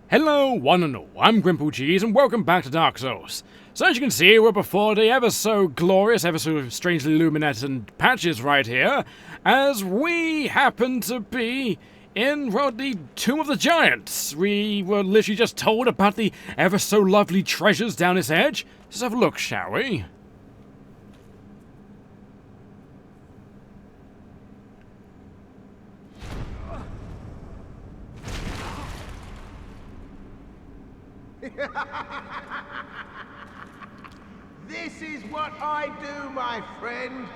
Hello, one and all. I'm GrimpaulCheese, and welcome back to Dark Souls. So as you can see, we're before the ever so glorious, ever so strangely luminescent patches right here, as we happen to be in, well, the Tomb of the Giants. We were literally just told about the ever so lovely treasures down this edge. Let's have a look, shall we? This is what I do, my friend.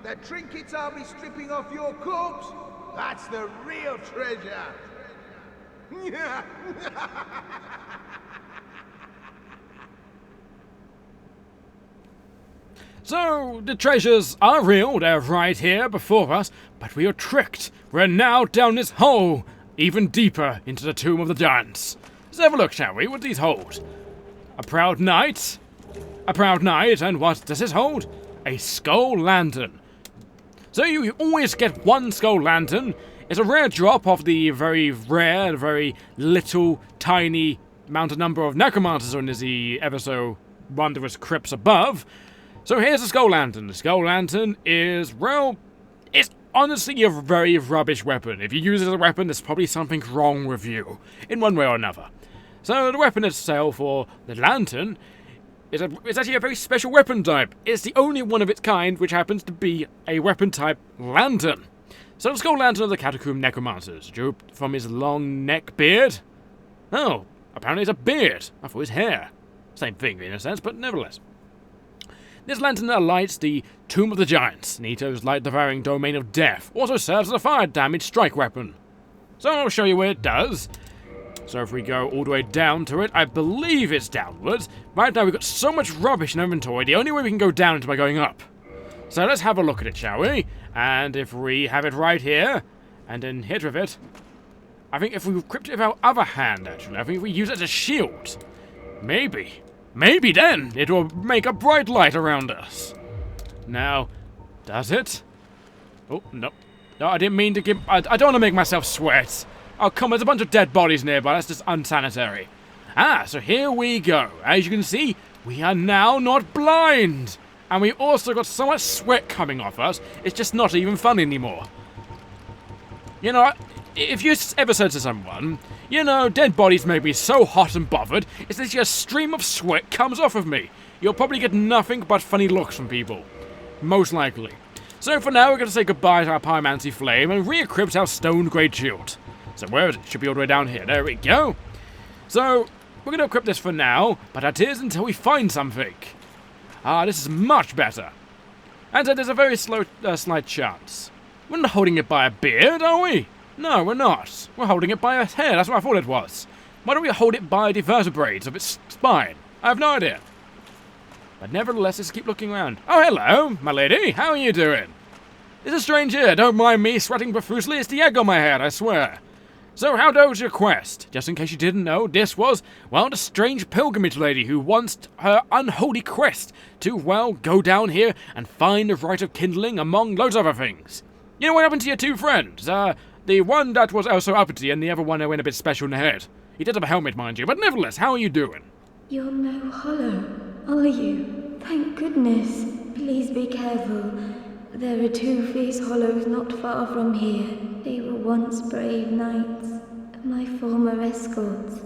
The trinkets I'll be stripping off your corpse, that's the real treasure. So, the treasures are real, they're right here before us, but we are tricked. We're now down this hole, even deeper into the Tomb of the Giants. Let's have a look, shall we? What do these hold? A proud knight? A proud knight, and what does this hold? A skull lantern. So you always get one skull lantern. It's a rare drop of the very rare, very little, tiny amount of number of necromancers in the ever so wondrous crypts above. So here's the skull lantern. The skull lantern is, well, it's honestly a very rubbish weapon. If you use it as a weapon, there's probably something wrong with you, in one way or another. So the weapon itself, or the lantern, it's actually a very special weapon type. It's the only one of its kind which happens to be a weapon type lantern. So the skull lantern of the catacomb necromancers, drooped from his long neck beard. Oh, apparently it's a beard. I thought it was hair. Same thing in a sense, but nevertheless. This lantern lights the Tomb of the Giants, Nito's light-devouring domain of death. Also serves as a fire damage strike weapon. So I'll show you what it does. So if we go all the way down to it, I believe it's downwards. Right now we've got so much rubbish in inventory, the only way we can go down is by going up. So let's have a look at it, shall we? And if we have it right here, and then hit with it, I think if we equipped it with our other hand, actually, I think if we use it as a shield, maybe then it will make a bright light around us. Now, does it? Oh, no. No, I didn't mean to give... I don't want to make myself sweat. Oh, come on, there's a bunch of dead bodies nearby. That's just unsanitary. Ah, so here we go. As you can see, we are now not blind. And we also got so much sweat coming off us, it's just not even fun anymore. You know, if you ever said to someone, you know, dead bodies make me so hot and bothered, it's literally a stream of sweat comes off of me. You'll probably get nothing but funny looks from people. Most likely. So for now, we're going to say goodbye to our pyromancy flame and re-equip our stone great shield. So where is it? Should be all the way down here. There we go. So, we're going to equip this for now, but that is until we find something. Ah, this is much better. And so there's a very slight chance. We're not holding it by a beard, are we? No, we're not. We're holding it by a hair. That's what I thought it was. Why don't we hold it by the vertebrae of its spine? I have no idea. But nevertheless, let's keep looking around. Oh, hello, my lady. How are you doing? It's a strange here. Don't mind me sweating profusely. It's the egg on my head, I swear. So how goes your quest? Just in case you didn't know, this was, well, the strange pilgrimage lady who wants her unholy quest to, well, go down here and find the rite of kindling among loads of other things. You know what happened to your two friends? The one that was also uppity and the other one that went a bit special in the head. He did have a helmet, mind you, but nevertheless, how are you doing? You're no hollow, are you? Thank goodness. Please be careful. There are two fierce hollows not far from here. They were once brave knights, my former escorts.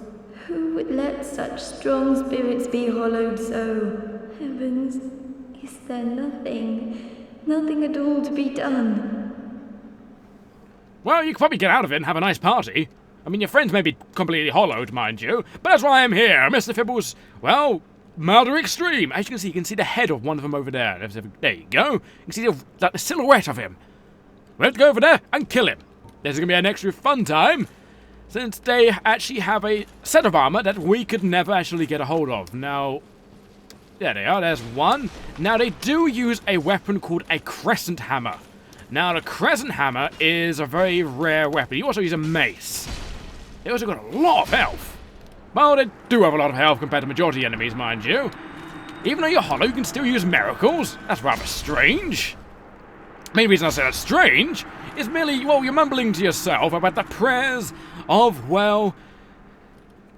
Who would let such strong spirits be hollowed so? Heavens, is there nothing at all to be done? Well, you could probably get out of it and have a nice party. I mean, your friends may be completely hollowed, mind you, but that's why I'm here. Mr. Fibble's, well, murder extreme. As you can see the head of one of them over there. There you go. You can see the silhouette of him. Let's go over there and kill him. There's going to be an extra fun time, since they actually have a set of armor that we could never actually get a hold of. Now, there they are. There's one. Now, they do use a weapon called a crescent hammer. Now, the crescent hammer is a very rare weapon. You also use a mace. They also got a lot of health. Well, they do have a lot of health compared to majority enemies, mind you. Even though you're hollow, you can still use miracles. That's rather strange. The main reason I say that's strange is merely, well, you're mumbling to yourself about the prayers of, well,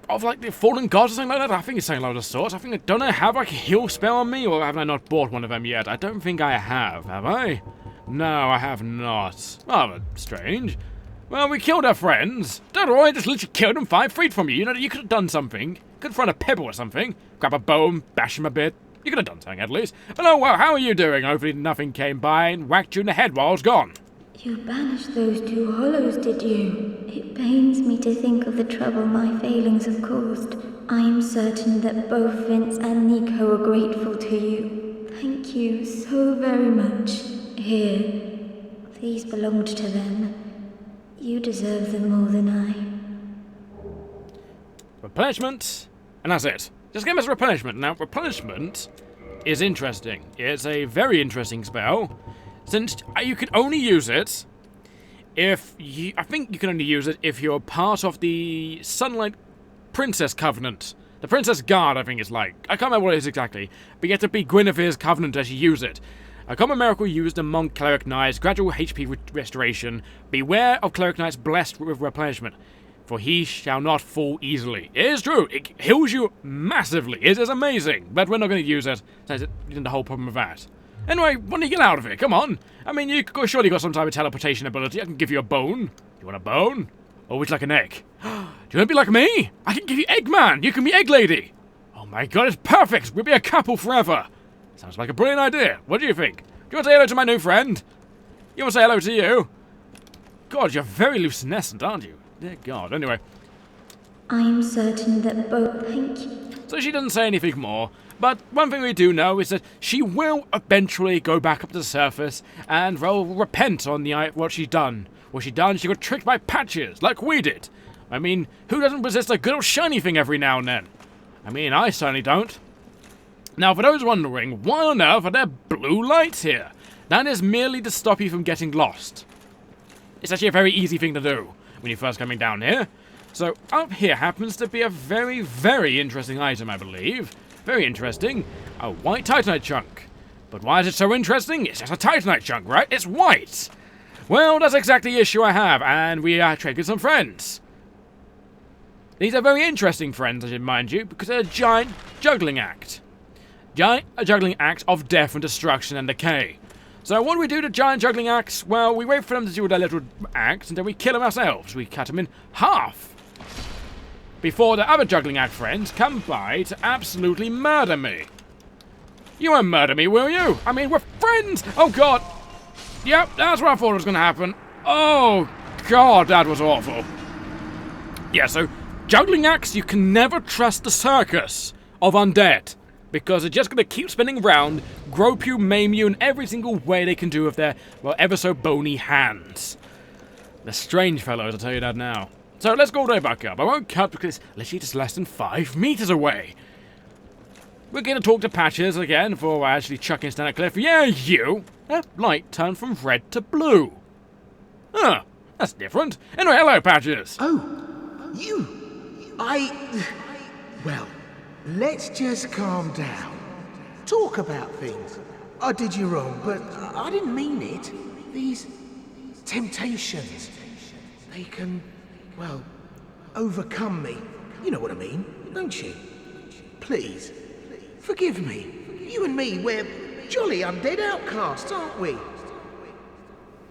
of like the fallen gods or something like that. I think it's something like that sort. I think I don't know. Have I a heal spell on me, or have I not bought one of them yet? I don't think I have I? No, I have not. Oh, strange. Well, we killed our friends. Don't worry, I just literally killed them 5 feet from you. You know, you could have done something. Could have thrown a pebble or something. Grab a bow and bash him a bit. You could have done something at least. But oh well, how are you doing? Hopefully nothing came by and whacked you in the head while I was gone. You banished those 2 hollows, did you? It pains me to think of the trouble my failings have caused. I am certain that both Vince and Nico are grateful to you. Thank you so very much. Here, these belonged to them. You deserve them more than I. Replenishment, and that's it. Just give us replenishment. Now, replenishment is interesting. It's a very interesting spell, since you can only use it if you... I think you can only use it if you're part of the Sunlight Princess Covenant. The Princess Guard, I think it's like. I can't remember what it is exactly, but you have to be Guinevere's Covenant as you use it. A common miracle used among Cleric Knights, gradual HP restoration. Beware of Cleric Knights blessed with replenishment, for he shall not fall easily. It is true, it heals you massively. It is amazing, but we're not going to use it, since it isn't the whole problem with that. Anyway, when do you get out of it? Come on. I mean, you surely got some type of teleportation ability. I can give you a bone. You want a bone? Or would you like an egg? Do you want to be like me? I can give you Eggman. You can be Egg Lady. Oh my god, it's perfect. We'll be a couple forever. Sounds like a brilliant idea. What do you think? Do you want to say hello to my new friend? You want to say hello to you? God, you're very luminescent, aren't you? Dear God. Anyway. I am certain that both... Thank you. So she doesn't say anything more. But one thing we do know is that she will eventually go back up to the surface and will repent on what she's done. What she done, she got tricked by Patches, like we did. I mean, who doesn't resist a good old shiny thing every now and then? I mean, I certainly don't. Now, for those wondering, why on earth are there blue lights here? That is merely to stop you from getting lost. It's actually a very easy thing to do when you're first coming down here. So, up here happens to be a very, very interesting item, I believe. Very interesting. A white Titanite chunk. But why is it so interesting? It's just a Titanite chunk, right? It's white! Well, that's exactly the issue I have, and we are tricking some friends. These are very interesting friends, I should mind you, because they're a giant juggling act. A juggling axe of death and destruction and decay. So what do we do to giant juggling axe? Well, we wait for them to do their little axe, and then we kill them ourselves. We cut them in half. Before the other juggling axe friends come by to absolutely murder me. You won't murder me, will you? I mean, we're friends! Oh god! Yep, that's what I thought was going to happen. Oh god, that was awful. Yeah, so, juggling axe, you can never trust the circus of undead. Because they're just going to keep spinning around, grope you, maim you in every single way they can do with their, well, ever so bony hands. They're strange fellows, I'll tell you that now. So let's go right back up. I won't cut because it's literally just less than 5 meters away. We're going to talk to Patches again before I actually chuck in down a cliff. Yeah, you! That light turned from red to blue. Huh, that's different. Anyway, hello, Patches. Oh, you! Well... Let's just calm down. Talk about things. I did you wrong, but I didn't mean it. These temptations, they can, well, overcome me. You know what I mean, don't you? Please, forgive me. You and me, we're jolly undead outcasts, aren't we?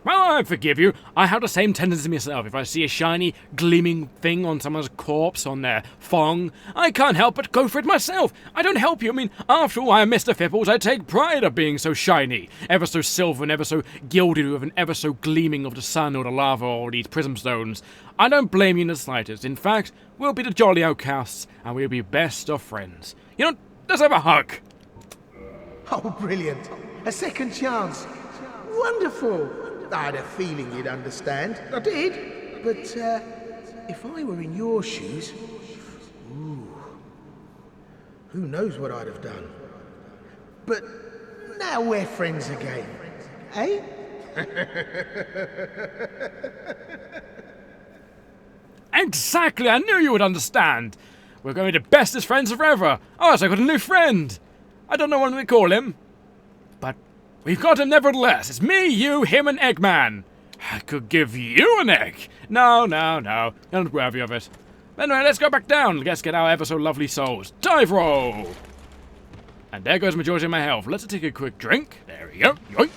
Well, I forgive you. I have the same tendency myself. If I see a shiny, gleaming thing on someone's corpse, on their thong, I can't help but go for it myself. I don't help you. I mean, after all, I am Mr. Fipples. I take pride of being so shiny, ever so silver and ever so gilded with an ever so gleaming of the sun or the lava or these prism stones. I don't blame you in the slightest. In fact, we'll be the jolly outcasts, and we'll be best of friends. You know, let's have a hug. Oh, brilliant. A second chance. Wonderful. I had a feeling you'd understand. I did. But, if I were in your shoes... Ooh... Who knows what I'd have done. But now we're friends again. Eh? Exactly! I knew you would understand! We're going to be the bestest friends forever! Oh, so I got a new friend! I don't know what to call him. But... we've got him nevertheless. It's me, you, him, and Eggman. I could give you an egg. No. You're not worthy of it. Anyway, let's go back down. Let's get our ever so lovely souls. Dive roll! And there goes the majority of my health. Let's take a quick drink. There we go. Yoink!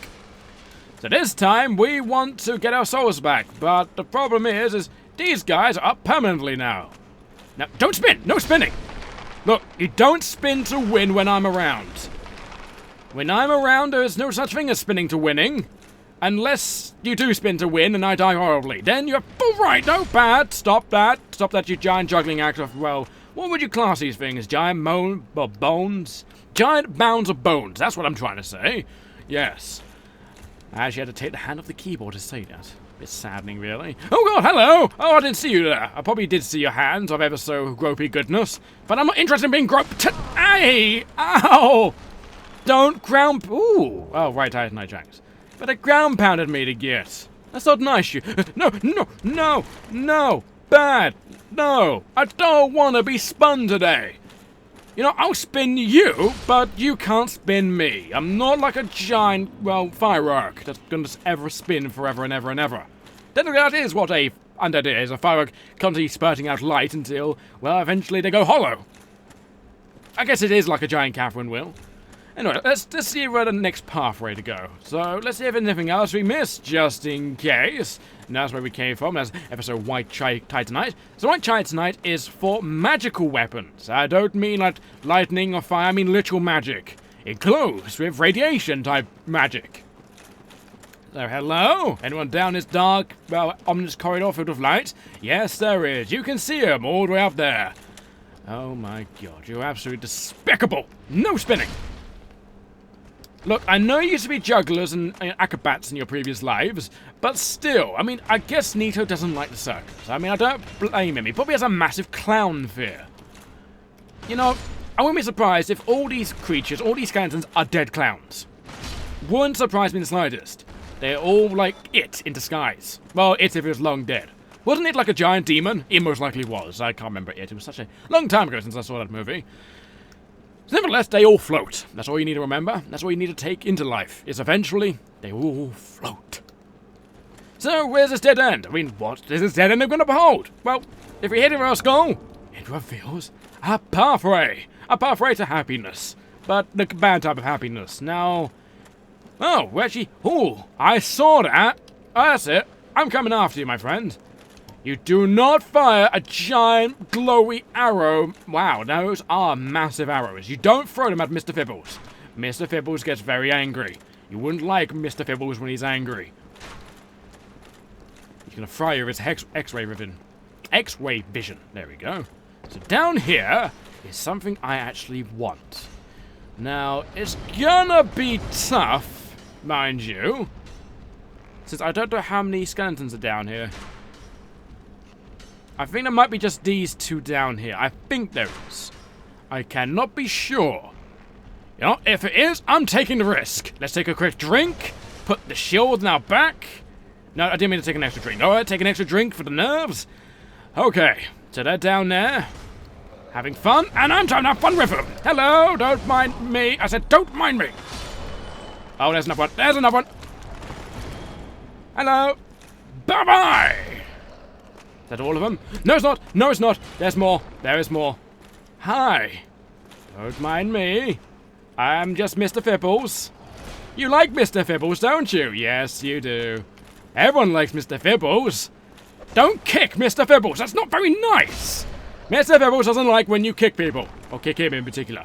So this time, we want to get our souls back. But the problem is these guys are up permanently now. Now, don't spin! No spinning! Look, you don't spin to win when I'm around. When I'm around, there is no such thing as spinning to winning. Unless you do spin to win and I die horribly. Then you're right, no, bad. Stop that. Stop that, you giant juggling act of, well, what would you class these things? Giant bones? Giant mounds of bones, that's what I'm trying to say. Yes. I actually had to take the hand off the keyboard to say that. A bit saddening, really. Oh god, hello! Oh, I didn't see you there. I probably did see your hands of ever so gropey goodness. But I'm not interested in being groped. Ay! Ow! Don't ground... Ooh! Oh, right, I jacked. But it ground pounded me to get. That's not nice, you. No, no, no, no. Bad. No. I don't want to be spun today. You know, I'll spin you, but you can't spin me. I'm not like a giant, well, firework that's going to ever spin forever and ever and ever. Technically, that is what a undead is. A firework constantly spurting out light until, well, eventually they go hollow. I guess it is like a giant cavern will. Anyway, let's see where the next pathway to go. So, let's see if there's anything else we missed, just in case. And that's where we came from. That's episode White Titanite. So, White Titanite is for magical weapons. I don't mean like lightning or fire, I mean literal magic. It glows with radiation-type magic. So, hello? Anyone down this dark, well, ominous corridor filled with light? Yes, there is. You can see him all the way up there. Oh my god, you're absolutely despicable. No spinning. Look, I know you used to be jugglers and acrobats in your previous lives, but still, I mean, I guess Nito doesn't like the circus. I mean, I don't blame him. He probably has a massive clown fear. You know, I wouldn't be surprised if all these creatures, all these skeletons are dead clowns. Wouldn't surprise me in the slightest. They're all like it in disguise. Well, it if it was long dead. Wasn't it like a giant demon? It most likely was. I can't remember it. It was such a long time ago since I saw that movie. Nevertheless, they all float. That's all you need to remember. That's all you need to take into life, is eventually, they all float. So, where's this dead end? I mean, what is this dead end I'm going to behold? Well, if we hit it with our skull, it reveals a pathway. A pathway to happiness. But the bad type of happiness. Now, oh, we actually, ooh, I saw that. Oh, that's it. I'm coming after you, my friend. You do not fire a giant, glowy arrow. Wow, those are massive arrows. You don't throw them at Mr. Fibbles. Mr. Fibbles gets very angry. You wouldn't like Mr. Fibbles when he's angry. He's going to fry you with his X-ray vision. X-ray vision. There we go. So down here is something I actually want. Now, it's gonna be tough, mind you, since I don't know how many skeletons are down here. I think there might be just these two down here. I think there is. I cannot be sure. You know, if it is, I'm taking the risk. Let's take a quick drink. Put the shield in our back. No, I didn't mean to take an extra drink. Alright, take an extra drink for the nerves. Okay, so they're down there. Having fun, and I'm trying to have fun with them. Hello, don't mind me. I said don't mind me. Oh, there's another one. There's another one. Hello. Bye-bye. Is that all of them? No, it's not. No, it's not. There's more. There is more. Hi. Don't mind me. I'm just Mr. Fibbles. You like Mr. Fibbles, don't you? Yes, you do. Everyone likes Mr. Fibbles. Don't kick Mr. Fibbles. That's not very nice. Mr. Fibbles doesn't like when you kick people. Or kick him in particular.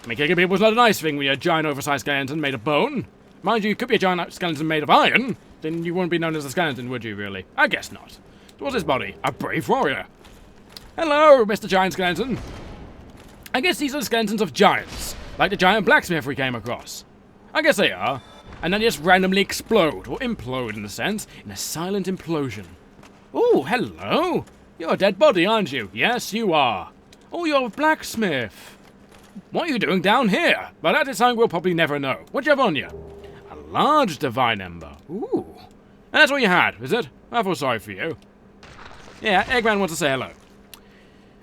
I mean, kicking people is not a nice thing when you're a giant oversized skeleton made of bone. Mind you, you could be a giant skeleton made of iron. Then you wouldn't be known as a skeleton, would you, really? I guess not. What's his body? A brave warrior. Hello, Mr. Giant Skeleton. I guess these are the skeletons of giants. Like the giant blacksmith we came across. I guess they are. And then just randomly explode, or implode in a sense, in a silent implosion. Ooh, hello. You're a dead body, aren't you? Yes, you are. Oh, you're a blacksmith. What are you doing down here? Well, that is something we'll probably never know. What do you have on you? A large divine ember. Ooh. And that's what you had, is it? I feel sorry for you. Yeah, Eggman wants to say hello.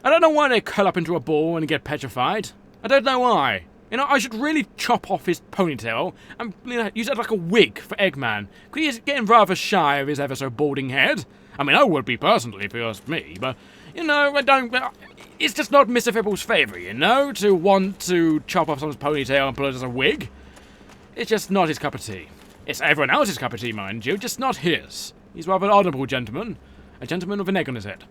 I don't know why they curl up into a ball and get petrified. I don't know why. You know, I should really chop off his ponytail and use it like a wig for Eggman. Because he's getting rather shy of his ever so balding head. I mean, I would be personally if it was me, but, You know, I don't... It's just not Mr. Fibble's favour, you know, to want to chop off someone's ponytail and put it as a wig. It's just not his cup of tea. It's everyone else's cup of tea, mind you, just not his. He's rather an honourable gentleman. A gentleman with an egg on his head.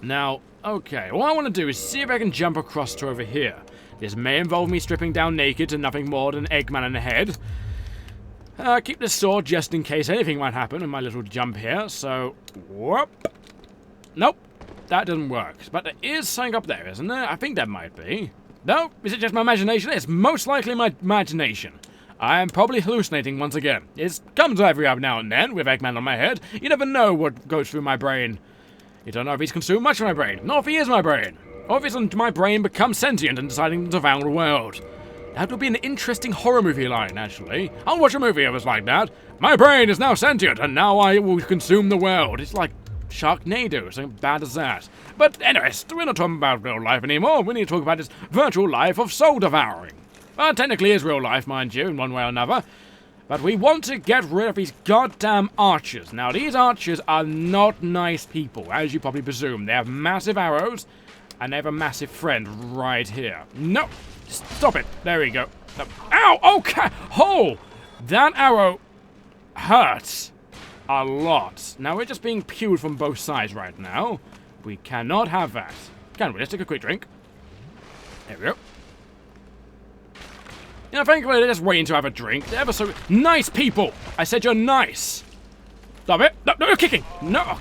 Now, okay, what I want to do is see if I can jump across to over here. This may involve me stripping down naked to nothing more than Eggman in the head. Keep this sword just in case anything might happen in my little jump here, so... Whoop. Nope, that doesn't work. But there is something up there, isn't there? I think there might be. No, is it just my imagination? It's most likely my imagination. I am probably hallucinating once again. It comes every now and then with Eggman on my head. You never know what goes through my brain. You don't know if he's consumed much of my brain, nor if he is my brain. Or if my brain becomes sentient and deciding to devour the world. That would be an interesting horror movie line, actually. I'll watch a movie if it's like that. My brain is now sentient, and now I will consume the world. It's like Sharknado, something bad as that. But anyways, we're not talking about real life anymore. We need to talk about this virtual life of soul devouring. Well, technically is real life, mind you, in one way or another. But we want to get rid of these goddamn archers. Now, these archers are not nice people, as you probably presume. They have massive arrows, and they have a massive friend right here. No! Stop it! There we go. No. Ow! Okay! Oh! That arrow hurts a lot. Now, we're just being pewed from both sides right now. We cannot have that. Can we? Let's take a quick drink. There we go. You know, frankly, they're just waiting to have a drink. They're ever so nice people. I said you're nice. Stop it. No, no, you're kicking. No.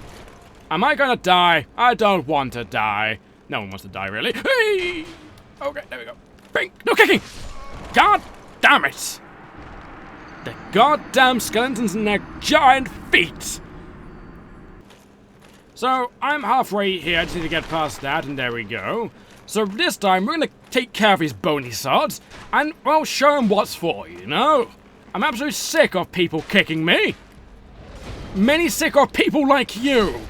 Am I gonna die? I don't want to die. No one wants to die, really. Hey! Okay, there we go. Bing. No kicking. God damn it. The goddamn skeletons and their giant feet. So, I'm halfway here. I just need to get past that, and there we go. So this time, we're going to take care of these bony sods, and, well, show them what's for, you know? I'm absolutely sick of people kicking me. Many sick of people like you.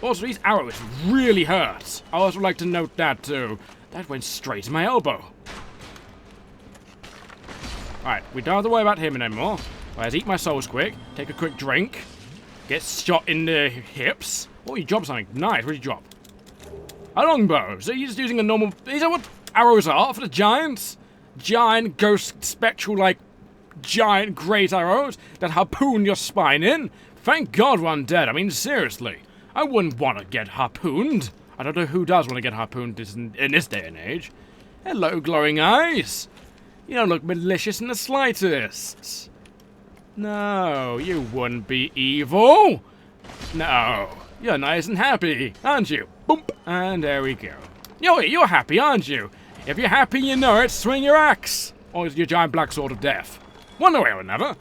Also, these arrows really hurt. I also like to note that, too. That went straight to my elbow. Alright, we don't have to worry about him anymore. Let's eat my souls quick, take a quick drink, get shot in the hips. Oh, you dropped something. Nice, what did you drop? A longbow. So you're just using a normal... Is that what arrows are for the giants? Giant, ghost, spectral-like, giant great arrows that harpoon your spine in? Thank God we're undead. I mean, seriously. I wouldn't want to get harpooned. I don't know who does want to get harpooned in this day and age. Hello, glowing eyes. You don't look malicious in the slightest. No, you wouldn't be evil. No, you're nice and happy, aren't you? Boom, and there we go. You're happy, aren't you? If you're happy, you know it, swing your axe. Or your giant black sword of death. One way or another.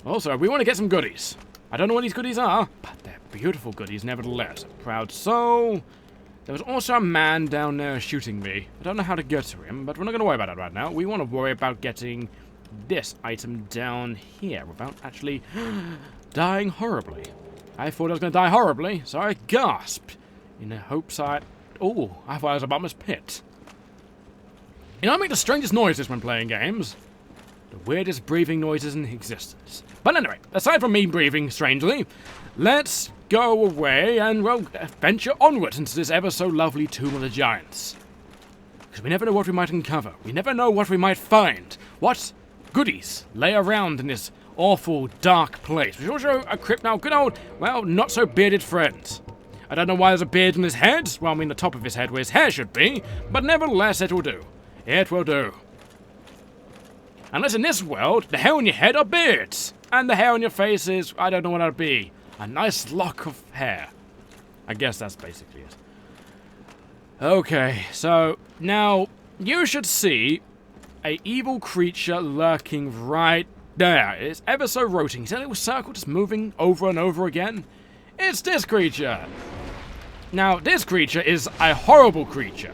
Also, we want to get some goodies. I don't know what these goodies are, but they're beautiful goodies nevertheless. A proud soul. There was also a man down there shooting me. I don't know how to get to him, but we're not going to worry about that right now. We want to worry about getting this item down here without actually dying horribly. I thought I was going to die horribly, so I gasped in the hopes I thought I was about to pit. You know, I make the strangest noises when playing games. The weirdest breathing noises in existence. But anyway, aside from me breathing strangely, let's go away and, well, venture onwards into this ever so lovely Tomb of the Giants. Because we never know what we might uncover. We never know what we might find. What goodies lay around in this awful, dark place. Which is also a crypt now. Good old, well, not so bearded friend. I don't know why there's a beard on his head. Well, I mean the top of his head where his hair should be. But nevertheless, it will do. It will do. Unless in this world, the hair on your head are beards. And the hair on your face is, I don't know what that'd be. A nice lock of hair. I guess that's basically it. Okay, so now you should see a evil creature lurking right there. It's ever so rotating. See a little circle just moving over and over again? It's this creature. Now, this creature is a horrible creature.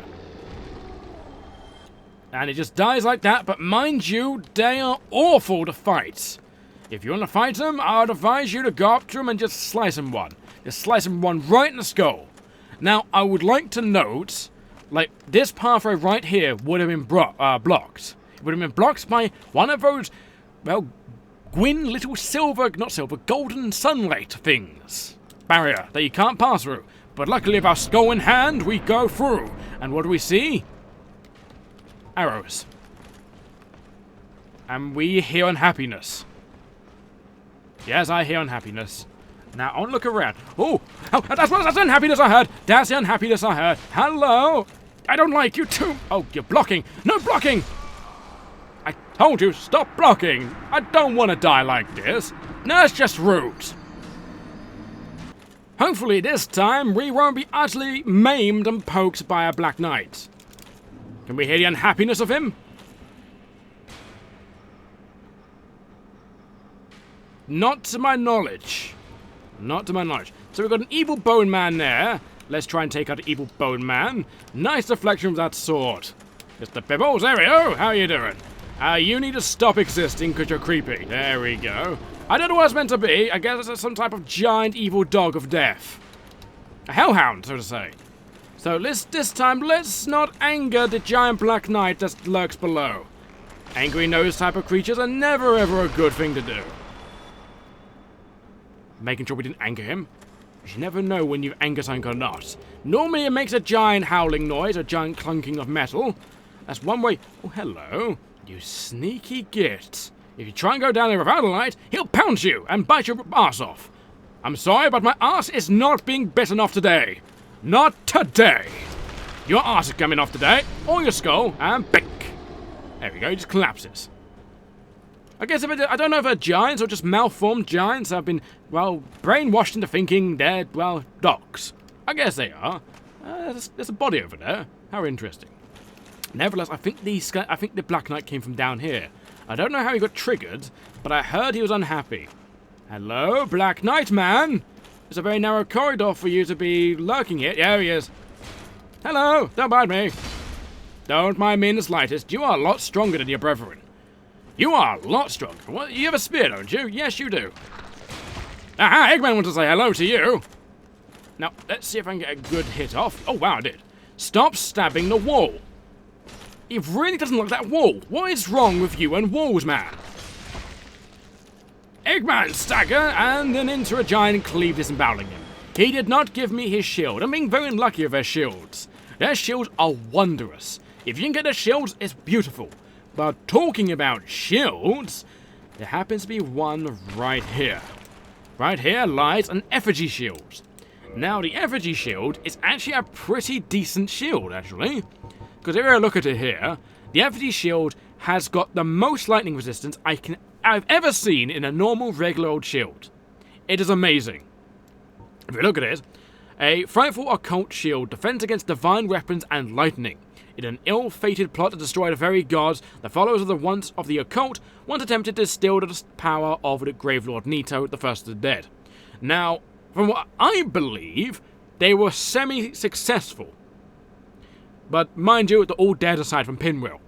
And it just dies like that, but mind you, they are awful to fight. If you want to fight them, I would advise you to go up to them and just slice him one. Just slice him one right in the skull. Now, I would like to note, like, this pathway right here would have been blocked. It would have been blocked by one of those, well, Gwyn little golden sunlight things. Barrier that you can't pass through. But luckily with our skull in hand, we go through. And what do we see? Arrows. And we hear unhappiness. Yes, I hear unhappiness. Now, I want to look around. Oh, that's the unhappiness I heard. That's the unhappiness I heard. Hello. I don't like you too. Oh, you're blocking. No blocking. I told you, stop blocking. I don't want to die like this. No, it's just rude. Hopefully this time we won't be utterly maimed and poked by a Black Knight. Can we hear the unhappiness of him? Not to my knowledge. Not to my knowledge. So we've got an evil bone man there. Let's try and take out the evil bone man. Nice deflection with that sword. Mr. Pibbles, there we go. How are you doing? You need to stop existing because you're creepy. There we go. I don't know what it's meant to be. I guess it's some type of giant evil dog of death. A hellhound, so to say. So this time, let's not anger the giant Black Knight that lurks below. Angry nose type of creatures are never ever a good thing to do. Making sure we didn't anger him. You never know when you anger something or not. Normally it makes a giant howling noise, a giant clunking of metal. That's one way. Oh, hello. You sneaky git. If you try and go down there without a light, he'll pounce you and bite your arse off. I'm sorry, but my arse is not being bitten off today. Not today. Your arse is coming off today, or your skull, and bink. There we go, he just collapses. I guess I don't know if they're giants or just malformed giants that have been, well, brainwashed into thinking they're, well, dogs. I guess they are. There's a body over there. How interesting. Nevertheless, I think the Black Knight came from down here. I don't know how he got triggered, but I heard he was unhappy. Hello, Black Knight man. It's a very narrow corridor for you to be lurking here. There he is. Hello, don't mind me. Don't mind me in the slightest. You are a lot stronger than your brethren. You are a lot stronger. Well, you have a spear, don't you? Yes, you do. Aha, Eggman wants to say hello to you. Now, let's see if I can get a good hit off. Oh, wow, I did. Stop stabbing the wall. He really doesn't like that wall. What is wrong with you and walls, man? Eggman stagger, and then into a giant cleave disemboweling him. He did not give me his shield. I'm being very unlucky with their shields. Their shields are wondrous. If you can get their shields, it's beautiful. But talking about shields, there happens to be one right here. Right here lies an effigy shield. Now, the effigy shield is actually a pretty decent shield, actually. Because if I look at it here, the effigy shield has got the most lightning resistance I've ever seen in a normal, regular old shield. It is amazing. If you look at it, a frightful occult shield defends against divine weapons and lightning. In an ill-fated plot to destroy the very gods, the followers of the occult once attempted to steal the power of the Gravelord Nito, the first of the dead. Now, from what I believe, they were semi-successful. But mind you, they're all dead aside from Pinwheel.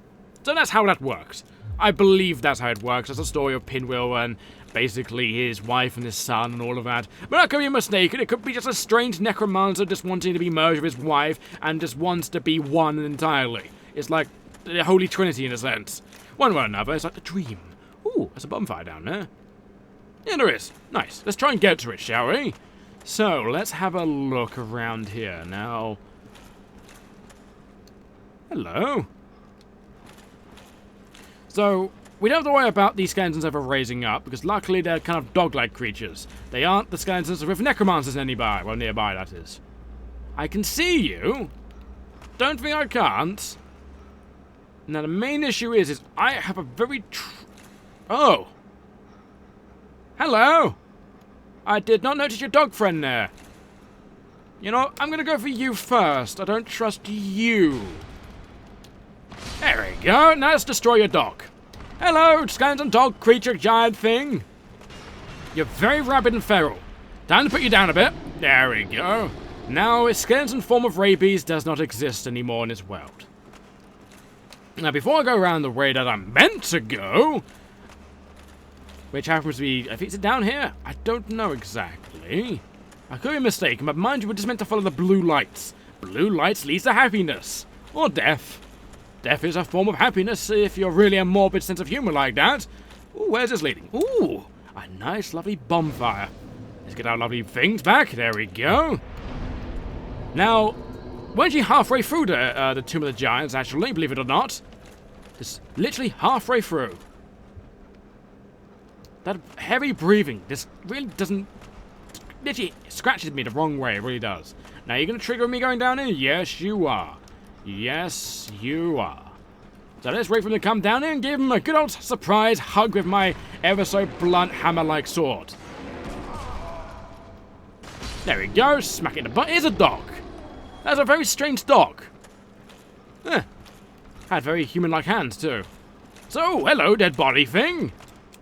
So that's how that works. I believe that's how it works. It's a story of Pinwheel and basically his wife and his son and all of that. But that could be mistaken. It could be just a strange necromancer just wanting to be merged with his wife and just wants to be one entirely. It's like the Holy Trinity in a sense. One way or another, it's like a dream. Ooh, there's a bonfire down there. Yeah, there is. Nice. Let's try and get to it, shall we? So, let's have a look around here. Now... Hello. So, we don't have to worry about these skeletons ever raising up, because luckily they're kind of dog-like creatures. They aren't the skeletons with necromancers nearby. Well, nearby, that is. I can see you. Don't think I can't. Now, the main issue is I have a very Oh. Hello. I did not notice your dog friend there. You know, I'm going to go for you first. I don't trust you. There we go. Now let's destroy your dog. Hello, skeleton dog creature giant thing. You're very rabid and feral. Time to put you down a bit. There we go. Now, a skeleton form of rabies does not exist anymore in this world. Now, before I go around the way that I'm meant to go, which happens to be, I think, is it down here? I don't know exactly. I could be mistaken, but mind you, we're just meant to follow the blue lights. Blue lights leads to happiness. Or death. Death is a form of happiness if you're really a morbid sense of humor like that. Ooh, where's this leading? Ooh, a nice, lovely bonfire. Let's get our lovely things back. There we go. Now, we're actually halfway through the Tomb of the Giants, actually, believe it or not. Just literally halfway through. That heavy breathing, this really doesn't... Literally scratches me the wrong way, it really does. Now, you're going to trigger me going down here? Yes, you are. Yes, you are. So let's wait for him to come down here and give him a good old surprise hug with my ever so blunt hammer-like sword. There we go, smack it in the butt. Here's a dog. That's a very strange dog. Had very human-like hands, too. So, hello, dead body thing.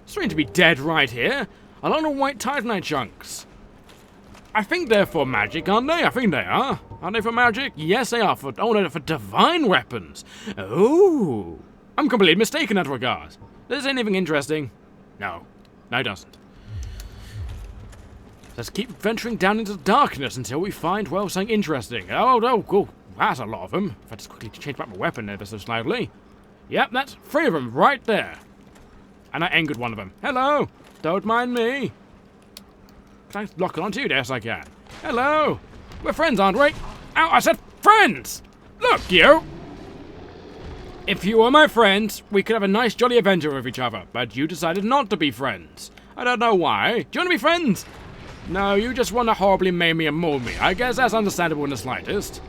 Strange to be dead right here, along the white titanite chunks. I think they're for magic, aren't they? I think they are. Aren't they for magic? Yes, they are. Oh, no, they're for divine weapons. Oh, I'm completely mistaken in that regard. Does it say anything interesting? No. No, it doesn't. Let's keep venturing down into the darkness until we find, well, something interesting. Oh, cool. That's a lot of them. If I just quickly change back my weapon ever so slightly. Yep, that's 3 of them right there. And I angered one of them. Hello. Don't mind me. Can I lock it onto you? Yes, I can. Hello. We're friends, aren't we? Ow, I said friends! Look, you! If you were my friends, we could have a nice jolly adventure with each other, but you decided not to be friends. I don't know why. Do you want to be friends? No, you just want to horribly maim me and maul me. I guess that's understandable in the slightest.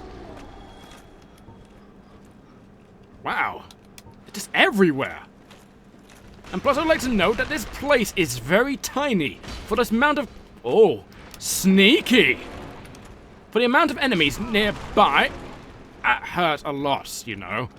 Wow. It's just everywhere. And plus I'd like to note that this place is very tiny for this amount of... Oh, sneaky! For the amount of enemies nearby, that hurt a lot, you know.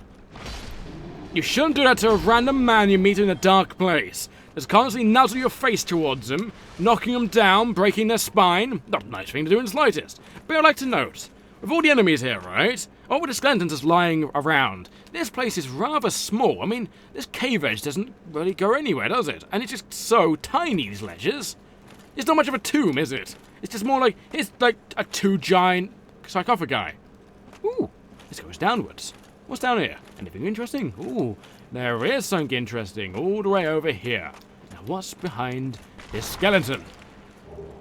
You shouldn't do that to a random man you meet in a dark place. Just constantly nuzzle your face towards them, knocking them down, breaking their spine. Not a nice thing to do in the slightest. But I'd like to note, with all the enemies here, right? All with the skeletons just lying around, this place is rather small. I mean, this cave edge doesn't really go anywhere, does it? And it's just so tiny, these ledges. It's not much of a tomb, is it? It's just more like, it's like a 2 giant sarcophagi. Ooh, this goes downwards. What's down here? Anything interesting? Ooh, there is something interesting all the way over here. Now, what's behind this skeleton?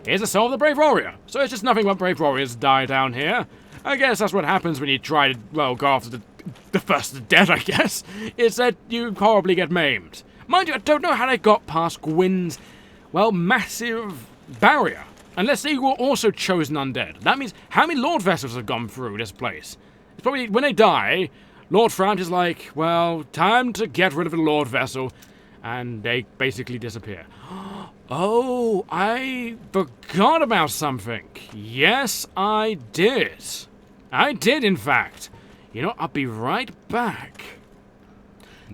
Here's the soul of the brave warrior. So it's just nothing but brave warriors die down here. I guess that's what happens when you try to, well, go after the first of the dead, I guess. Is that you horribly get maimed. Mind you, I don't know how they got past Gwyn's, well, massive barrier. Unless they were also chosen undead. That means how many Lord Vessels have gone through this place? It's probably, when they die, Lord Frampt is like, well, time to get rid of the Lord Vessel. And they basically disappear. Oh, I forgot about something. Yes, I did. I did, in fact. You know, I'll be right back.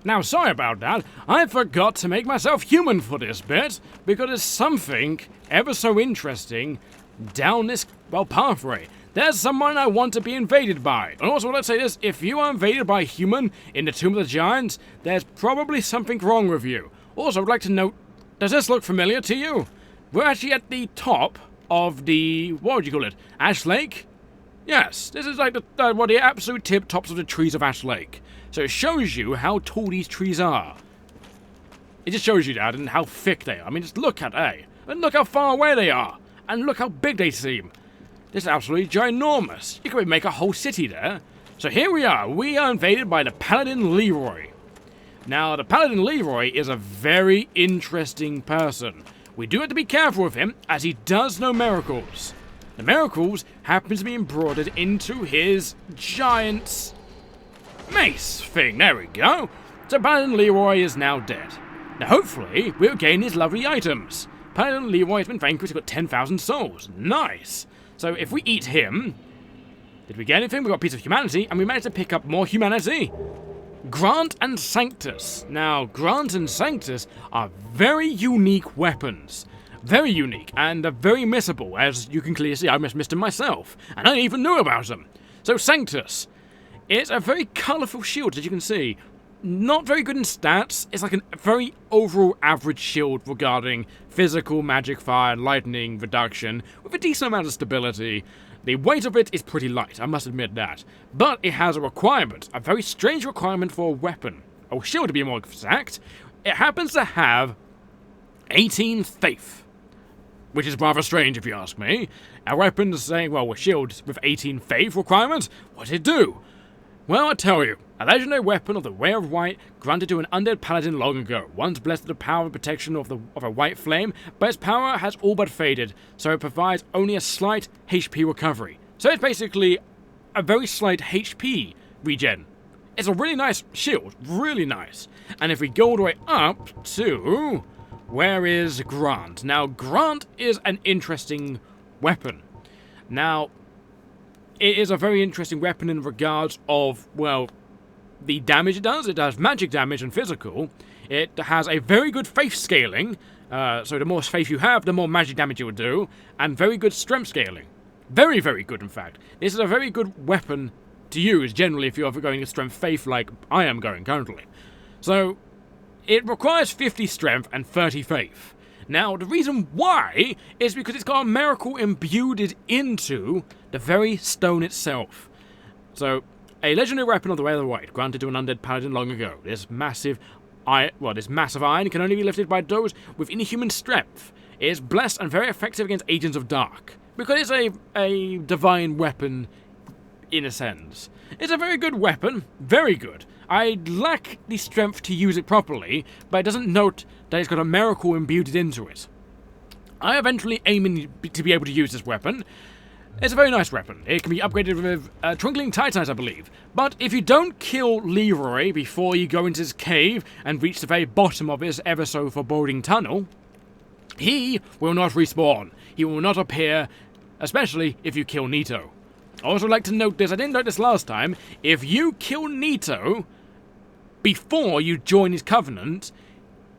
Now, sorry about that. I forgot to make myself human for this bit, because there's something ever so interesting down this, well, pathway. There's someone I want to be invaded by. And also, let's say this, if you are invaded by a human in the Tomb of the Giants, there's probably something wrong with you. Also, I'd like to note, does this look familiar to you? We're actually at the top of the, what would you call it, Ash Lake? Yes, this is like the absolute tip tops of the trees of Ash Lake. So it shows you how tall these trees are. It just shows you that and how thick they are. I mean, just look at A. And look how far away they are. And look how big they seem. This is absolutely ginormous. You could make a whole city there. So here we are. We are invaded by the Paladin Leroy. Now, the Paladin Leroy is a very interesting person. We do have to be careful with him, as he does know miracles. The miracles happen to be embroidered into his giant mace thing. There we go. So Paladin Leroy is now dead. Now, hopefully, we'll gain his lovely items. Paladin Leroy has been vanquished. He's got 10,000 souls. Nice. So if we eat him, did we get anything? We got a piece of humanity, and we managed to pick up more humanity. Grant and Sanctus. Now, Grant and Sanctus are very unique weapons. Very unique, and they're very missable, as you can clearly see. I missed them myself, and I even knew about them. So Sanctus is a very colourful shield, as you can see. Not very good in stats. It's like a very overall average shield regarding physical, magic, fire, and lightning reduction, with a decent amount of stability. The weight of it is pretty light, I must admit that. But it has a requirement, a very strange requirement for a weapon. A shield to be more exact. It happens to have 18 faith. which is rather strange if you ask me. Our weapons saying, well, we're shields with 18 faith requirements. What does it do? Well, I tell you, a legendary weapon of the Way of White granted to an undead paladin long ago, once blessed with the power and protection of a white flame, but its power has all but faded, so it provides only a slight HP recovery. So it's basically a very slight HP regen. It's a really nice shield, really nice. And if we go all the way up to... where is Grant? Now, Grant is an interesting weapon. Now, it is a very interesting weapon in regards of, well, the damage it does. It does magic damage and physical. It has a very good faith scaling. So the more faith you have, the more magic damage it will do. And very good strength scaling. Very, very good, in fact. This is a very good weapon to use, generally, if you're ever going to strength faith like I am going currently. So, it requires 50 strength and 30 faith. Now, the reason why is because it's got a miracle imbued into the very stone itself. So, a legendary weapon of the Way of the White, granted to an undead paladin long ago. This massive iron can only be lifted by those with inhuman strength. It is blessed and very effective against agents of dark, because it's a divine weapon, in a sense. It's a very good weapon, very good. I lack the strength to use it properly, but it doesn't note that it's got a miracle imbued into it. I eventually aiming to be able to use this weapon. It's a very nice weapon. It can be upgraded with Twinkling Titanites, I believe. But if you don't kill Leroy before you go into his cave and reach the very bottom of his ever so foreboding tunnel, he will not respawn. He will not appear, especially if you kill Nito. I also like to note this, I didn't note this last time, if you kill Nito before you join his covenant,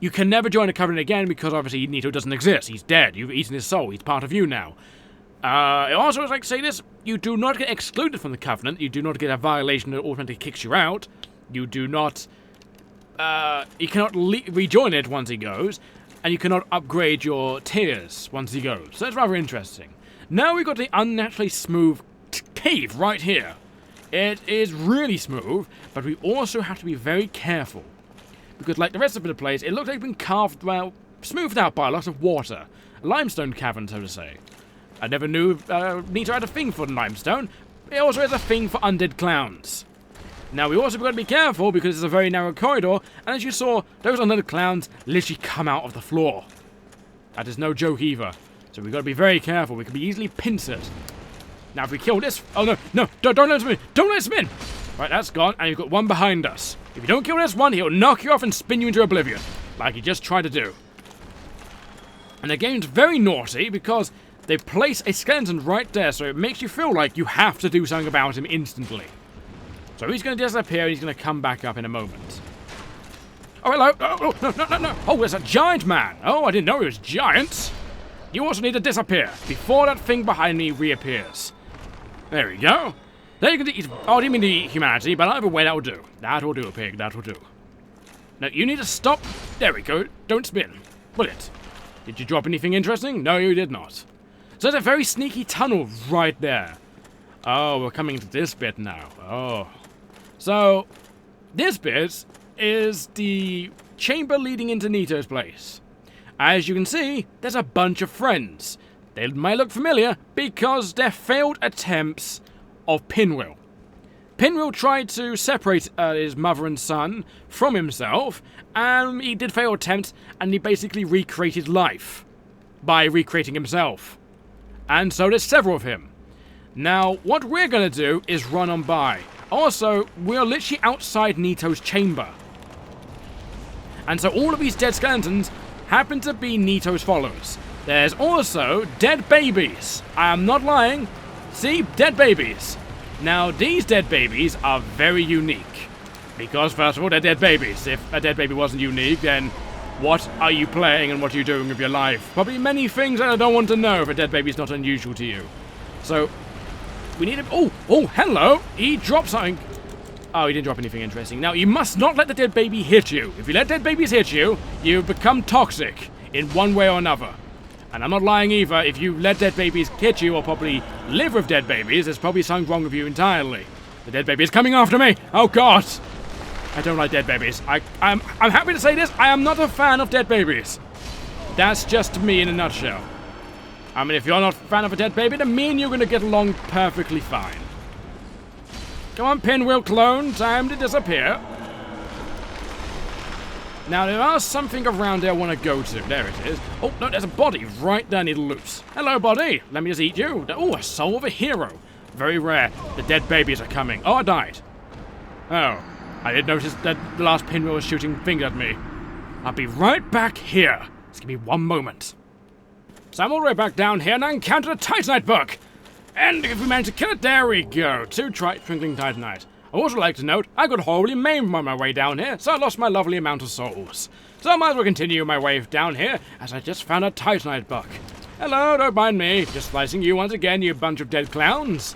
you can never join a covenant again because obviously Nito doesn't exist. He's dead. You've eaten his soul. He's part of you now. I also would like to say this, you do not get excluded from the covenant. You do not get a violation that automatically kicks you out. You do not, you cannot rejoin it once he goes, and you cannot upgrade your tiers once he goes. So that's rather interesting. Now we've got the unnaturally smooth cave right here. It is really smooth, but we also have to be very careful. Because like the rest of the place, it looks like it's been carved, well, smoothed out by a lot of water. A limestone cavern, so to say. I never knew Nito had a thing for limestone. It also has a thing for undead clowns. Now, we also got to be careful because it's a very narrow corridor, and as you saw, those undead clowns literally come out of the floor. That is no joke either. So we've got to be very careful. We can be easily pincered. Now, if we kill this... Oh, no, don't let him in. Don't let him in. Right, that's gone, and you've got one behind us. If you don't kill this one, he'll knock you off and spin you into oblivion, like he just tried to do. And the game's very naughty because they place a skeleton right there, so it makes you feel like you have to do something about him instantly. So he's going to disappear, and he's going to come back up in a moment. Oh, hello. Oh, no. Oh, there's a giant man. Oh, I didn't know he was giant. You also need to disappear before that thing behind me reappears. There we go. There you can eat. Oh, I didn't mean to eat humanity, but either way, that will do. That will do, pig. That will do. Now, you need to stop. There we go. Don't spin. Bullet. Did you drop anything interesting? No, you did not. So there's a very sneaky tunnel right there. Oh, we're coming to this bit now. Oh. So, this bit is the chamber leading into Nito's place. As you can see, there's a bunch of friends. They might look familiar because they're failed attempts of Pinwheel. Pinwheel tried to separate his mother and son from himself, and he did fail attempts, and he basically recreated life by recreating himself. And so there's several of him. Now, what we're going to do is run on by. Also, we're literally outside Nito's chamber. And so all of these dead skeletons happen to be Nito's followers. There's also dead babies. I am not lying. See? Dead babies. Now, these dead babies are very unique. Because, first of all, they're dead babies. If a dead baby wasn't unique, then what are you playing and what are you doing with your life? Probably many things that I don't want to know if a dead baby is not unusual to you. So, we need a... Oh, hello! He dropped something. Oh, he didn't drop anything interesting. Now, you must not let the dead baby hit you. If you let dead babies hit you, you become toxic in one way or another. And I'm not lying either. If you let dead babies hit you or probably live with dead babies, there's probably something wrong with you entirely. The dead baby is coming after me. Oh, God. I don't like dead babies. I'm happy to say this. I am not a fan of dead babies. That's just me in a nutshell. I mean, if you're not a fan of a dead baby, then me and you're going to get along perfectly fine. Come on, Pinwheel clone, time to disappear. Now, there is something around there I want to go to. There it is. Oh, no, there's a body right there I need to loot. Hello, body. Let me just eat you. Oh, a soul of a hero. Very rare. The dead babies are coming. Oh, I died. Oh, I did notice that the last Pinwheel was shooting things at me. I'll be right back here. Just give me one moment. So I'm all the way back down here and I encountered a Titanite book. And if we manage to kill it, there we go. 2 twinkling Titanite. I also like to note, I got horribly maimed on my way down here, so I lost my lovely amount of souls. So I might as well continue my way down here, as I just found a Titanite book. Hello, don't mind me. Just slicing you once again, you bunch of dead clowns.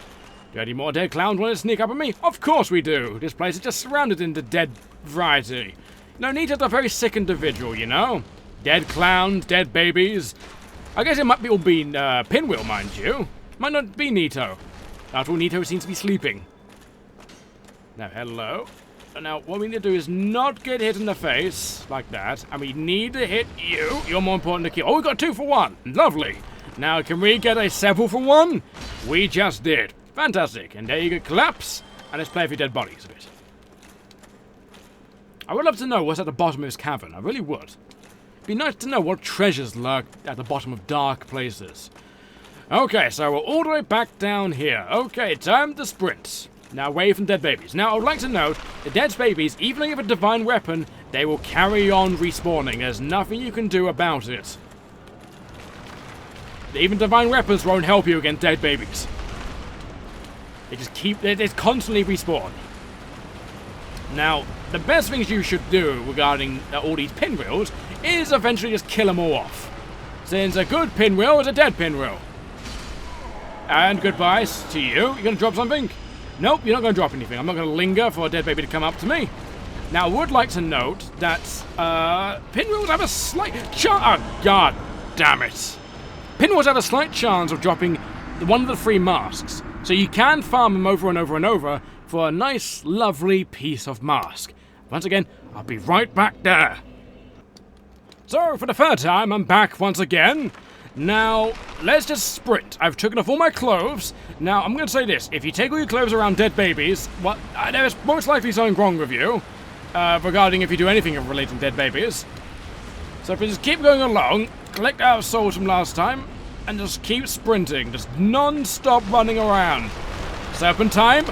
Do any more dead clowns want to sneak up on me? Of course we do. This place is just surrounded in the dead variety. No, Nito's a very sick individual, you know? Dead clowns, dead babies. I guess it might all be Pinwheel, mind you. Might not be Nito. After all, Nito seems to be sleeping. Now, hello. Now, what we need to do is not get hit in the face like that. And we need to hit you. You're more important to kill. Oh, we got 2 for 1. Lovely. Now, can we get a several for 1? We just did. Fantastic. And there you go. Collapse. And let's play with your dead bodies a bit. I would love to know what's at the bottom of this cavern. I really would. It'd be nice to know what treasures lurk at the bottom of dark places. Okay, so we're all the way back down here. Okay, time to sprint. Now, away from dead babies. Now, I would like to note, the dead babies, even if you have a divine weapon, they will carry on respawning. There's nothing you can do about it. Even divine weapons won't help you against dead babies. They just constantly respawn. Now, the best things you should do regarding all these pinwheels is eventually just kill them all off. Since a good pinwheel is a dead pinwheel. And goodbye to you. You gonna drop something? Nope, you're not going to drop anything. I'm not going to linger for a dead baby to come up to me. Now, I would like to note that pinwheels have a slight chance. Oh, god damn it. Pinwheels have a slight chance of dropping one of the 3 masks. So you can farm them over and over and over for a nice, lovely piece of mask. Once again, I'll be right back there. So, for the 3rd time, I'm back once again. Now, let's just sprint. I've taken off all my clothes. Now, I'm going to say this. If you take all your clothes around dead babies, there is most likely something wrong with you. Regarding if you do anything related to dead babies. So if we just keep going along, collect our souls from last time, and just keep sprinting. Just non-stop running around. Serpentine.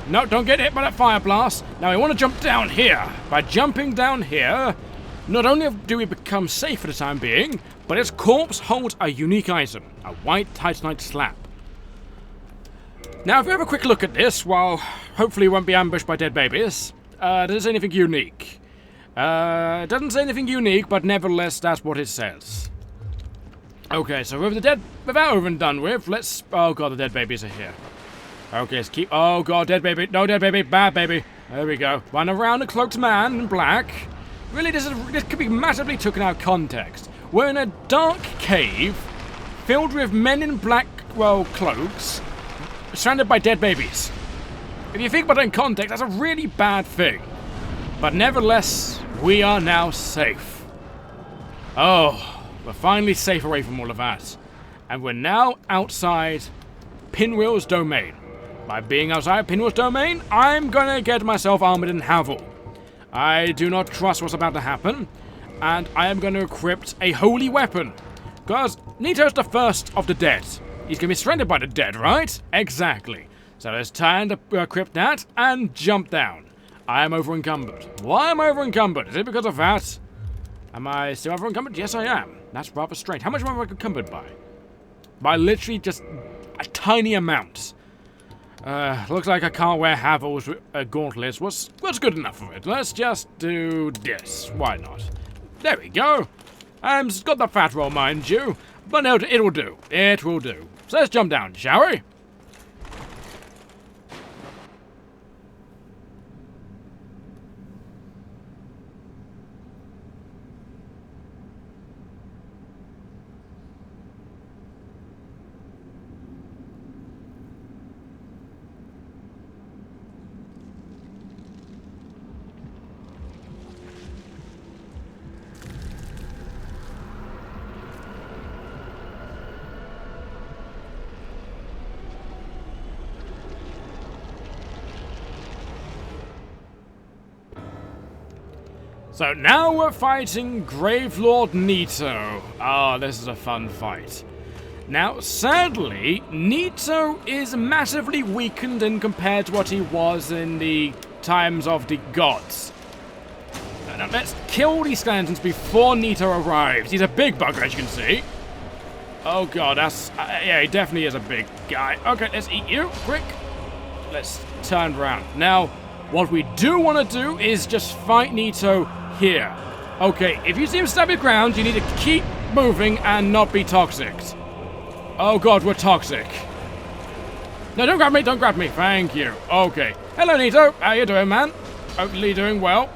No, don't get hit by that fire blast. Now, we want to jump down here. By jumping down here, not only do we become safe for the time being, but its corpse holds a unique item, a white titanite slab. Now, if we have a quick look at this, well, hopefully we won't be ambushed by dead babies. Does it say anything unique? It doesn't say anything unique, but nevertheless, that's what it says. Okay, so with that over and done with, let's... Oh god, the dead babies are here. Okay, let's keep... Oh god, dead baby. No, dead baby. Bad baby. There we go. Run around a cloaked man in black. Really, this could be massively taken out of context. We're in a dark cave, filled with men in black, well, cloaks, surrounded by dead babies. If you think about it in context, that's a really bad thing. But nevertheless, we are now safe. Oh, we're finally safe away from all of that. And we're now outside Pinwheel's domain. By being outside Pinwheel's domain, I'm gonna get myself armored in Havel. I do not trust what's about to happen. And I am going to equip a holy weapon. Because Nito's the first of the dead. He's going to be surrounded by the dead, right? Exactly. So it's time to equip that and jump down. I am over-encumbered. Why am I over-encumbered? Is it because of that? Am I still over-encumbered? Yes, I am. That's rather strange. How much am I encumbered by? By literally just a tiny amount. Looks like I can't wear Havel's gauntlets. What's good enough for it? Let's just do this. Why not? There we go. It's got the fat roll, mind you. But it'll do. It will do. So let's jump down, shall we? So now we're fighting Gravelord Nito. Ah, this is a fun fight. Now, sadly, Nito is massively weakened in compared to what he was in the times of the gods. Now, let's kill these skeletons before Nito arrives. He's a big bugger, as you can see. Oh god, that's... yeah, he definitely is a big guy. Okay, let's eat you, quick. Let's turn around. Now, what we do want to do is just fight Nito here. Okay, if you see him stab your ground, you need to keep moving and not be toxic. Oh god, we're toxic. No, don't grab me, thank you. Okay. Hello, Nito. How you doing, man? Hopefully doing well.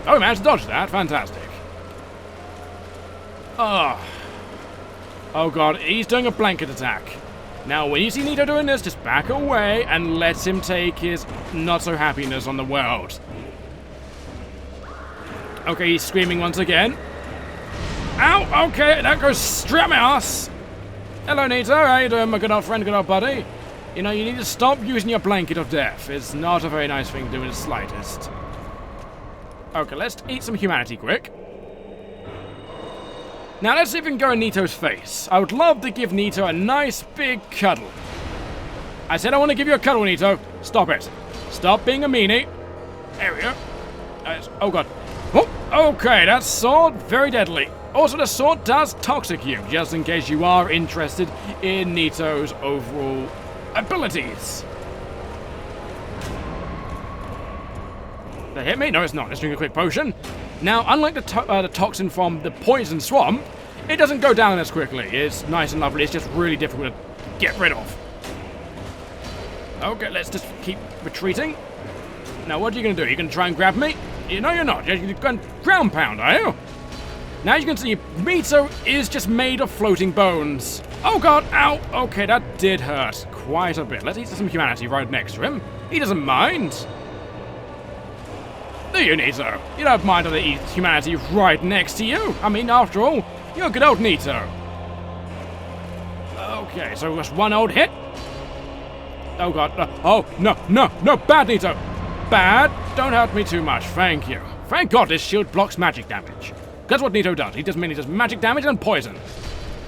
Oh, we managed to dodge that. Fantastic. Oh god, he's doing a blanket attack. Now, when you see Nito doing this, just back away and let him take his not-so-happiness on the world. Okay, he's screaming once again. Ow! Okay, that goes straight up my ass. Hello, Nito. How you doing, my good old friend, good old buddy? You know, you need to stop using your blanket of death. It's not a very nice thing to do in the slightest. Okay, let's eat some humanity quick. Now, let's see if we can go in Nito's face. I would love to give Nito a nice big cuddle. I said I want to give you a cuddle, Nito. Stop it. Stop being a meanie. There we go. Oh, God. Oh, okay, that sword, very deadly. Also, the sword does toxic you, just in case you are interested in Nito's overall abilities. Did that hit me? No, it's not. Let's drink a quick potion. Now, unlike the toxin from the poison swamp, it doesn't go down as quickly. It's nice and lovely. It's just really difficult to get rid of. Okay, let's just keep retreating. Now, what are you going to do? Are you going to try and grab me? No, you're not. You're going to ground pound, are you? Now you can see Nito is just made of floating bones. Oh god, ow! Okay, that did hurt quite a bit. Let's eat some humanity right next to him. He doesn't mind. Do you, Nito? You don't mind that I eat humanity right next to you? I mean, after all, you're a good old Nito. Okay, so just one old hit. Oh god, oh, no, bad Nito. Bad, don't hurt me too much, thank you. Thank god this shield blocks magic damage. That's what Nito does. He does magic damage and poison.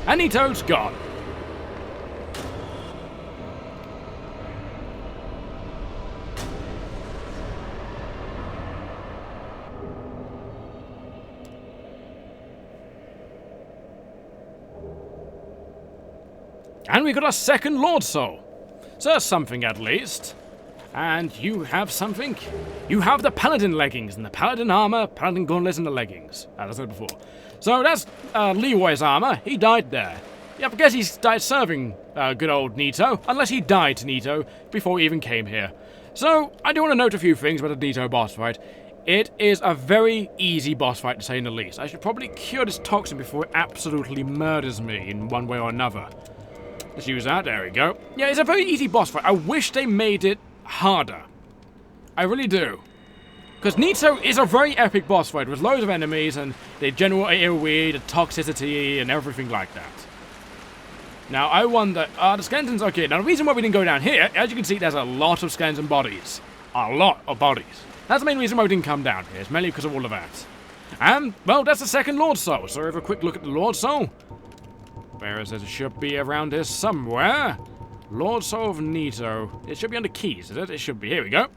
And Nito's gone. And we got a second Lord Soul. So that's something at least. And you have something. You have the Paladin leggings and the Paladin armor, Paladin gauntlets and the leggings. As I said before. So that's Leroy's armor. He died there. Yeah, I guess he died serving good old Nito. Unless he died to Nito before he even came here. So I do want to note a few things about the Nito boss fight. It is a very easy boss fight, to say the least. I should probably cure this toxin before it absolutely murders me in one way or another. Let's use that. There we go. Yeah, it's a very easy boss fight. I wish they made it harder. I really do. Because Nito is a very epic boss fight with loads of enemies and the general AoE, the toxicity, and everything like that. Now, I wonder, the skeletons, okay, now the reason why we didn't go down here, as you can see, there's a lot of skeleton bodies. A lot of bodies. That's the main reason why we didn't come down here. It's mainly because of all of that. And, well, that's the second Lord Soul. So have a quick look at the Lord Soul. Where is it? It should be around here somewhere. Lord Soul of Nito. It should be under keys, is it? It should be. Here we go.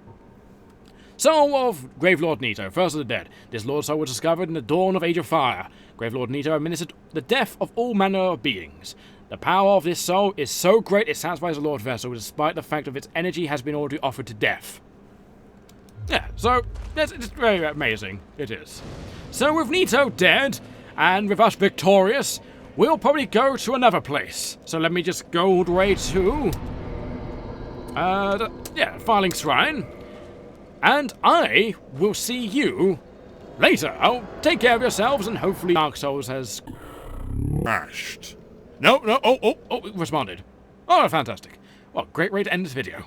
Soul of Gravelord Nito, first of the dead. This Lord Soul was discovered in the dawn of Age of Fire. Gravelord Nito administered the death of all manner of beings. The power of this soul is so great it satisfies the Lord Vessel, despite the fact that its energy has been already offered to death. Yeah, so it's very amazing. It is. So with Nito dead, and with us victorious, we'll probably go to another place. So let me just go all the way to... Filing Shrine. And I will see you later. I'll take care of yourselves, and hopefully Dark Souls has... crashed. No, it responded. Oh, fantastic. Well, great way to end this video.